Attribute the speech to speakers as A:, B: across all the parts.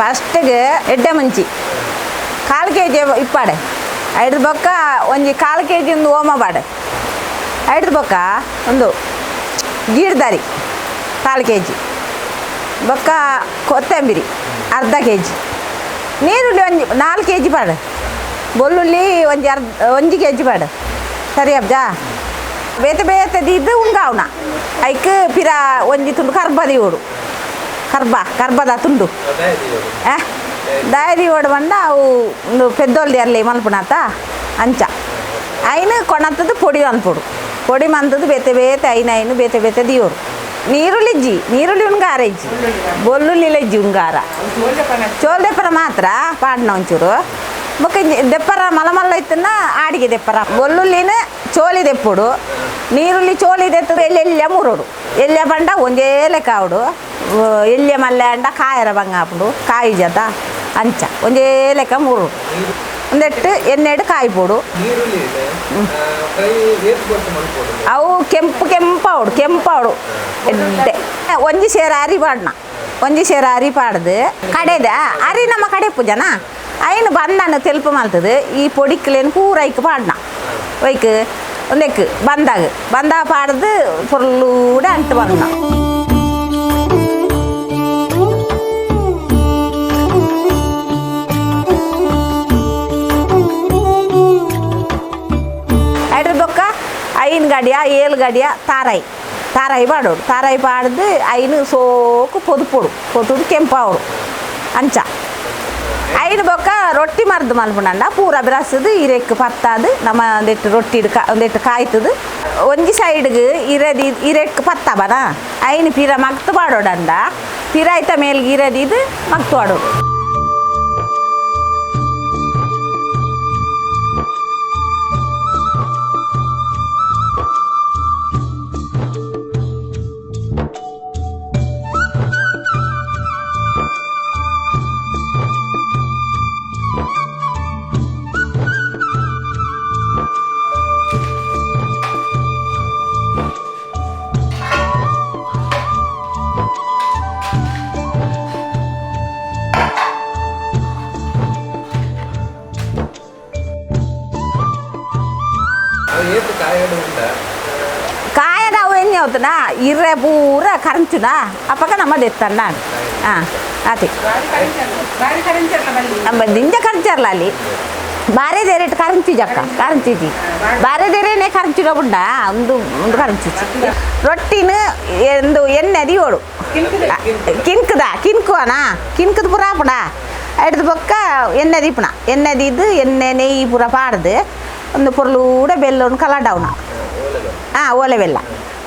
A: ಫಸ್ಟಿಗೆ ಎಡ್ಡೆ ಮುಂಚಿ 1/4 kg ಇಪ್ಪಾಡೆ ಐದ್ರ ಬೊಕ್ಕ ಒಂಜಿ 1/4 kg ಒಂದು ಓಮ ಬಾಡೆ ಐದ್ರ ಬೊಕ್ಕ ಒಂದು ಗೀಡ್ದಾರಿ 1/4 kg ಬೊಕ್ಕ ಕೊತ್ತಂಬರಿ ಅರ್ಧ kg ನೀರುಳ್ಳಿ ಒಂಜಿ 4 kg ಬಾಡೆ ಬೆಳ್ಳುಳ್ಳಿ ಒಂಜಿ kg ಬಾಡೆ ಸರಿ ಅಬ್ಜಾ ಬೇತೆ ಬೇತೆದಿದ್ದು ಉಂಗಾವನ ಐಕ್ ಪಿರ ಒಂಜಿ ತುಂಡು ಕರ್ಬದಿ ಓಡು ಕರ್ಬದ ತುಂಡು ಡೈರಿ ಓಡು ಬಂಡ ಅವು ಒಂದು ಪೆದ್ದೋಲ್ದಿ ಅರ್ಲಿ ಮಲ್ಪುನಾತ ಅಂಚ ಐನು ಕೊಣತ್ತದು ಪೊಡಿ ಅನ್ಪೊಡು ಪೊಡಿ ಮಂತದ್ದು ಬೇತೆ ಬೇತೆ ಐನು ಬೇತೆ ಬೇತೆ ದಿಯೋಡು ನೀರುಳ್ಳಿ ಉಂಗಾರ ಇಜ್ಜಿ ಬೆಳ್ಳುಳ್ಳಿ ಇಜ್ಜಿ ಉಂಗಾರ ಚೋಲ್ ದೆಪ್ಪರ ಮಾತ್ರ ಪಾಡ್ನ ಒಂಚೂರು ಬೊಕ್ಕ ದೆಪ್ಪರ ಮಲ್ಲ ಇತ್ತನ್ನ ಆಡಿಗೆ ದೆಪ್ಪರ ಬೆಳ್ಳುಳ್ಳಿನ ಚೋಲಿ ದೆಪ್ಪುಡು ನೀರುಳ್ಳಿ ಚೋಲಿ ದೆತ್ತು ಎಲ್ಯ ಮೂರೋಡು ಎಲ್ಯ ಬಂಡ ಒಂದೇ ಲೆಕ್ಕ ಆವಡು ಎಲ್ಯ ಮಲ್ಲೆ ಅಂಡ ಕಾಯರ ಬಂಗ ಹಾಪುಡು ಕಾಯಿ ಜತ ಅಂಚ ಒಂದೇ ಲೆಕ್ಕ ಮೂರು ಒಂದೆಟ್ಟು ಎಣ್ಣೆಡು ಕಾಯಿ ಪೋಡು ಅವು ಕೆಂಪಾವಡು ಎಡ್ಡೆ ಒಂಜಿ ಸೇರ ಅರಿ ಪಾಡ್ನ ಒಂಜಿ ಸೇರ ಅರಿ ಪಾಡ್ದು ಕಡೆದ ಅರಿ ನಮ್ಮ ಕಡೆ ಪೂಜನ ಐನು ಬಂದನು ತೆಲ್ಪ ಮಲ್ತದು ಈ ಪೊಡಿಕ್ಲೇನು ಪೂರ ಐಕ್ ಪಾಡ್ನ ಒಯ್ಕ್ ಒಂದೆಕ್ ಬಂದಾಗ ಪಾಡ್ದು ಫುಲ್ಲೂಡೆ ಅಂಟು ಬಂದ ಐಡ್ರ ಬೊಕ್ಕ 5 ಗಡಿಯ 7 ಗಡಿಯ ತಾರಾಯಿ ಪಾಡೋಡು ತಾರಾಯಿ ಪಾಡ್ದು ಐನು ಸೋಕು పొదుపుడు ಕೆಂಪಾವಡು ಅಂಚ ಐನು ಬೊಕ್ಕ ರೊಟ್ಟಿ ಮರ್ದು ಮಲ್ಪುಂಡ ಪೂರ ಬಿರಸದು ಇರೆಕ್ ಪತ್ತಾದು ನಮ್ಮ ಒಂದೆಟ್ಟು ರೊಟ್ಟಿ ಒಂದೆಟ್ಟು ಕಾಯ್ತದು ಒಂಜಿ ಸೈಡ್ಗೆ ಇರೆಕ್ ಪತ್ತ ಬನ ಐನು ಪಿರ ಮಗ್ತು ಪಾಡೋಡಂಡ ಪಿರ ಐತ ಮೇಲ್ಗೆ ಇರದಿದು ಮಗ್ತು ಪಾಡೋಡು కాయన అవు ఎన్ని అవుతున్నా ఇర్రె పూర కరంచునా అప్పక నమ్మ తెస్తాను అది ದಿಂಜ ಕರಂಚರ್ಲ ಅಲ್ಲಿ ಬಾರೆ ದೇರೇಟ್ ಕರಂಚಿ ಜಕ್ಕ ಕರಂಚಿಜಿ ಬಾರೆ ದೇರೇನೆ ಕರಂಚಿಡ ಬುಂಡ ಒಂದು ಕರಂಚಿಜಿ ರೊಟ್ಟಿನ ಎಂದು ಎಣ್ಣೆ ಅದಿಯೋಡು ಕಿನ್ಕುವನಾ ಕಿನ್ಕದ ಪುರ ಪುಡ ಐಡ್ದು ಬೊಕ್ಕ ಎಣ್ಣೆ ದೀಪಣ ಎಣ್ಣೆ ದಿದ್ದು ಎಣ್ಣೆ ನೆಯ್ಯಿ ಪುರ ಪಾಡ್ದು ಒಂದು ಪೊರ್ಲೂಡೆ ಬೆಲ್ಲವನ್ನು ಕಲಾಡವನ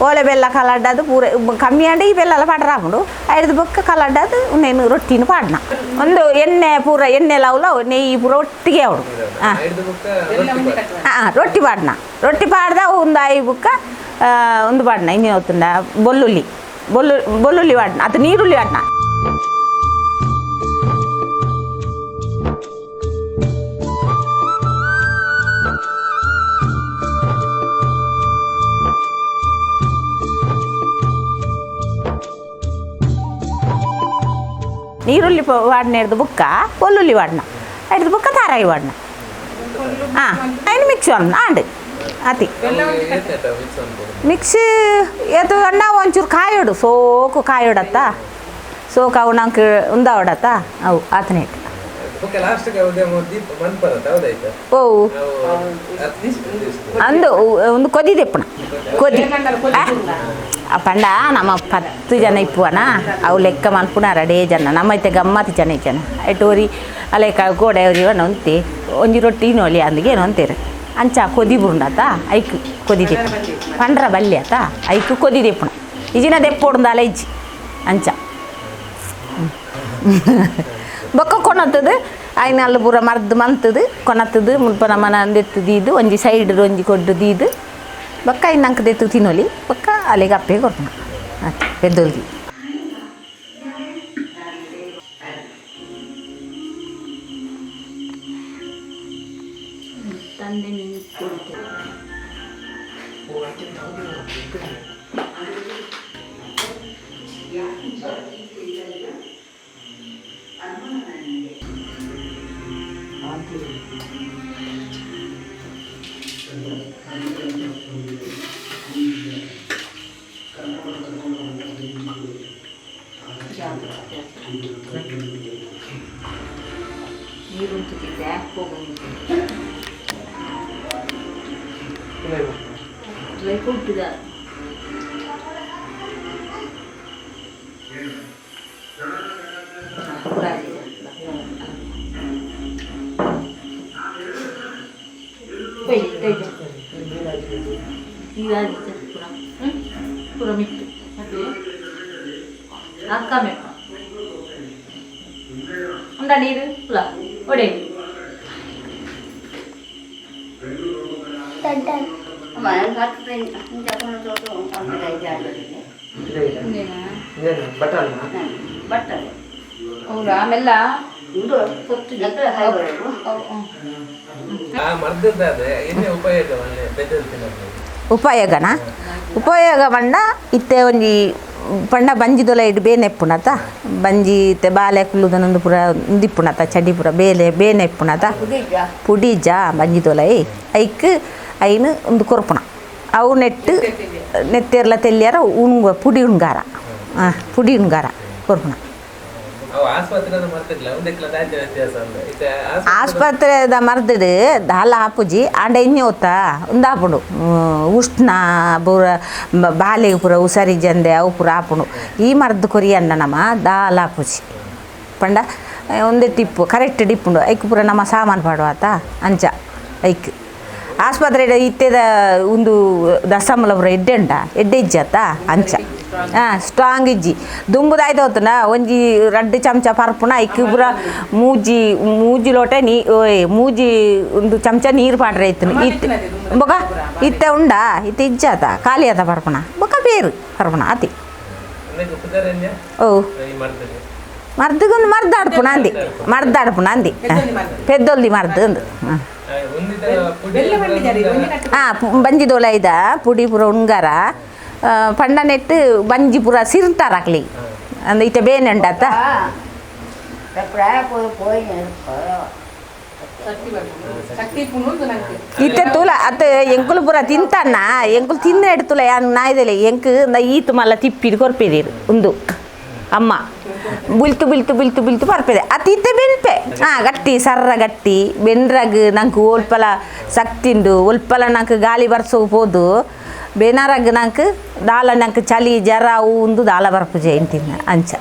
A: ಓಲೆ ಬೆಲ್ಲ ಕಲಾಡದು ಪೂರ ಕಮ್ಮಿ ಅಂಡ ಈ ಬೆಲ್ಲ ಪಾಡ್ರಾಪುಂಡು ಐದು ಬೊಕ್ಕ ಕಲಾಡದು నేను ರೊಟ್ಟಿನ ಪಾಡ್ನ ಒಂದು ಎಣ್ಣೆ ಪೂರ ಎಣ್ಣೆ ಲವ್ಲ ನೆಯ್ಯಿ ಪೂರ ಒಟ್ಟಿಗೆ ಅವಡು ರೊಟ್ಟಿ ಪಾಡ್ನ ರೊಟ್ಟಿ ಪಾಡ್ದ ಒಂದು 5 ಬುಕ್ಕ ಒಂದು ಪಾಡ್ನ ಇನ್ನೇನು అవుతుండ ಬೆಳ್ಳುಳ್ಳಿ ಪಾಡ್ನ ಅದು ನೀರುಳ್ಳಿ ಪಾಡ್ನ ನೀರುಳ್ಳಿ ವಾಡ್ನ ಹಿಡ್ದು ಬುಕ್ಕ ಬೆಳ್ಳುಳ್ಳಿ ವಾಡ್ನ ಹಿಡ್ದು ಬುಕ್ಕ ತಾರಾಯಿ ವಾಡ್ನ ಐನು ಮಿಕ್ಸ್ ಆಂಡ್ ಅತಿ ಮಿಕ್ಸ್ ಏತು ಅಣ್ಣ ಒಂಚೂರು ಕಾಯೋಡು ಸೋಕು ಕಾಯೋಡತ್ತ ಸೋಕು ಅವು ನಂಗೆ ಉಂದಾವಡತ್ತ ಅವು ಆತನೇ ಓ ಅಂದು ಒಂದು ಕೊದಿ ದೆಪ್ಪಣ ಕೊದಿ ಪಂಡ ನಮ್ಮ 10 ಜನ ಇಪ್ಪುವನ ಅವು ಲೆಕ್ಕ ಮಲ್ಪುನಾರ ಡೇ ಜನ ನಮ್ಮೈತೆ ಗಮ್ಮತ್ತು ಜನ ಇಜ್ಜನ ಐಟೋರಿ ಅಲೆಕ ಗೋಡೆ ಅವರಿವನ ಒಂತೆ ಒಂಜಿ ರೊಟ್ಟಿ ನೋಲಿ ಅಂದಿಗೆ ಏನು ಅಂತೀರಿ ಅಂಚ ಕೊದಿ ಬುಂಡಾತ ಐಕ್ ಕೊದಿ ದೆಪ್ಪು ಪಂಡ್ರ ಬಲ್ಲೆ ಆತ ಐಕ್ ಕೊದಿ ದೆಪ್ಪುಣ ಇಜಿನ ದೆಪ್ಪೋಡು ಅಲ ಇಜ್ಜಿ ಅಂಚ ಬೊಕ್ಕ ಕೊನತ್ತದು ಐನ ಅಲ್ಲಿ ಪೂರ ಮರ್ದು ಮಂತದು ಕೊನತ್ತದು ಮುಲ್ಪ ನಮ್ಮನ ದೆತ್ತು ದೀದು ಒಂಜಿ ಸೈಡ್ ಒಂಜಿ ಕೊಡ್ಡು ದೀದು ಬೊಕ್ಕ ಇನ್ನಂಕ ದೆತ್ತು ತಿನ್ನೋಲಿ ಬೊಕ್ಕ ಅಲ್ಲಿಗೆ ಅಪ್ಪೆ ಕೊಡ್ನ ಪೆದ್ದೊಲ್ದಿ ತಂದೆ ನೀರು ಉಂಟಿದ್ದೆ ಉಂಟಿದ pura mitu akame unda niru pula ode
B: dan kemarin hat pen jangan toto orang dari jalan ini
C: button
B: betul
A: ಅವರ ಆಮೆಲ್ಲ
B: itu foto jaga hai baru
C: ಆ ಮರದಿಂದ ಎಣ್ಣೆ ಉಪಯೋಗವನ್ನೇ ಬೆದಲ್ ತಿನ್ನೋದು
A: ಉಪಯೋಗನ ಉಪಯೋಗ ಪಂಡ ಇತ್ತೆ ಒಂಜಿ ಪಂಡ ಬಂಜಿದೊಲ ಇಡು ಬೇನೆ ಇಪ್ಪುನತ ಬಂಜಿ ಇತ್ತೆ ಬಾಲೆ ಕುಲ್ಲುದನೊಂದು ಪೂರ ಉಂದಿಪ್ಪುನತ ಚಡಿ ಪೂರ ಬೇನೆ ಇಪ್ಪುನತ ಪುಡಿಜ ಬಂಜಿದೊಲೈ ಐಕ್ ಐನು ಒಂದು ಕೊರ್ಪುನ ಅವು ನೆತ್ತೆರ್ಲ ತೆಲ್ಲಿಯಾರ ಪುಡಿ ಉಣ್ಗಾರ ಪುಡಿ ಉಣ್ಗಾರ ಕೊರ್ಪುನ
C: ಅವು ಆಸ್ಪತ್ರೆದ ಮರ್ತಿಲ್ಲ ಒಂದಕ್ಕೆಲ್ಲ ದಾಜೆ ವ್ಯತ್ಯಾಸ ಅಂದ್ರೆ ಇತ್ತೆ
A: ಆಸ್ಪತ್ರೆದ ಮರ್ದಿಡು ದಾಲ ಹಾಪುಜಿ ಆಂಡ ಎಣ್ಣೆ ಹೊತ್ತ ಉಂದಾಪುಂಡು ಉಷ್ಣ ಪೂರ ಬಾಲೆಗೆ ಪೂರ ಉಸರಿ ಜಂದೆ ಅವು ಪೂರ ಹಾಪುಂಡು ಈ ಮರ್ದು ಕೊರಿ ಅಂಡ ನಮ್ಮ ದಾಲ ಹಾಪುಜಿ ಪಂಡ ಒಂದೇ ಟಿಪ್ಪು ಕರೆಕ್ಟ್ ಡಿಪ್ಪುಂಡು ಐಕ್ ಪೂರ ನಮ್ಮ ಸಾಮಾನು ಪಾಡುವಾತ ಅಂಚ ಐಕ್ ಆಸ್ಪತ್ರೆ ಇತ್ತೆದ ಒಂದು ದಸಮಲ ಪೂರ ಎಡ್ಡೆ ಇಜ್ಜಾತ ಅಂಚ ಸ್ಟ್ರಾಂಗ್ ಇಜ್ಜಿ ದುಂಬುದಾಯ್ತು ಹೊತ್ತನ ಒಂಜಿ 2 ಚಮಚ ಪರ್ಪುನ ಐಕ್ ಪೂರ ಮೂಜಿ ಲೋಟ ಮೂಜಿ ಒಂದು ಚಮಚ ನೀರು ಪಾಡ್ರೆ ಇತ್ತು ಬೊಕ ಇತ್ತೆ ಉಂಡ ಇತ್ತೆ ಇಜ್ಜಾತ ಖಾಲಿ ಆತ ಪರ್ಪುನ ಬೊಕ ಬೇರು ಪರ್ಪುನ ಅತಿ ಓ ಮರ್ದಗೊಂದು ಮರ್ದಾಡ್ಪುನ ಅಂದಿ ಪೆದ್ದೊಲ್ದಿ ಮರ್ದು ಅಂದು ಬಂಜಿದೋಲ ಇದ ಪುಡಿ ಪೂರ ಉಣ್ಗಾರ ಪಂಡ ನೆಟ್ಟು ಬಂಜಿ ಪೂರ ಸಿರ್ತಾರಾಕ್ಲಿ ಅಂದ ಇತ್ತೆ ಬೇನೆ ಉಂಡಾತ ಇತ್ತೆ ತೂಲ ಅತ್ತ ಎಂಕುಲು ಪೂರ ತಿಂತಾನ ಎಂಕುಲು ತಿನ್ನ ಎಡ್ತುಲ ನಾಯ್ದಲೆ ಎಂಕ್ ಈತು ಮಲ್ಲ ತಿಪ್ಪಿಡು ಕೊರ್ಪೆದೀರು ಒಂದು ಅಮ್ಮ ಬಿಲ್ತು ಬರ್ಪೆದೆ ಅತಿ ಇತ್ತೆ ಬೆನ್ಪೆ ಗಟ್ಟಿ ಸರ್ರ ಗಟ್ಟಿ ಬೆನ್ರಗ್ ನಂಗೆ ಒಲ್ಪಲ ಸಕ್ತಿಂಡು ಒಲ್ಪಲ ನಂಗೆ ಗಾಳಿ ಬರ್ಸೋ ಹೋದು ಬೇನಾರಗ್ ನಂಗೆ ದಾಲ ನಂಗೆ ಚಳಿ ಜರ ಉಂದು ದಾಲ ಬರ್ಪುಜೆ ಇಂತಿನ ಅಂಚ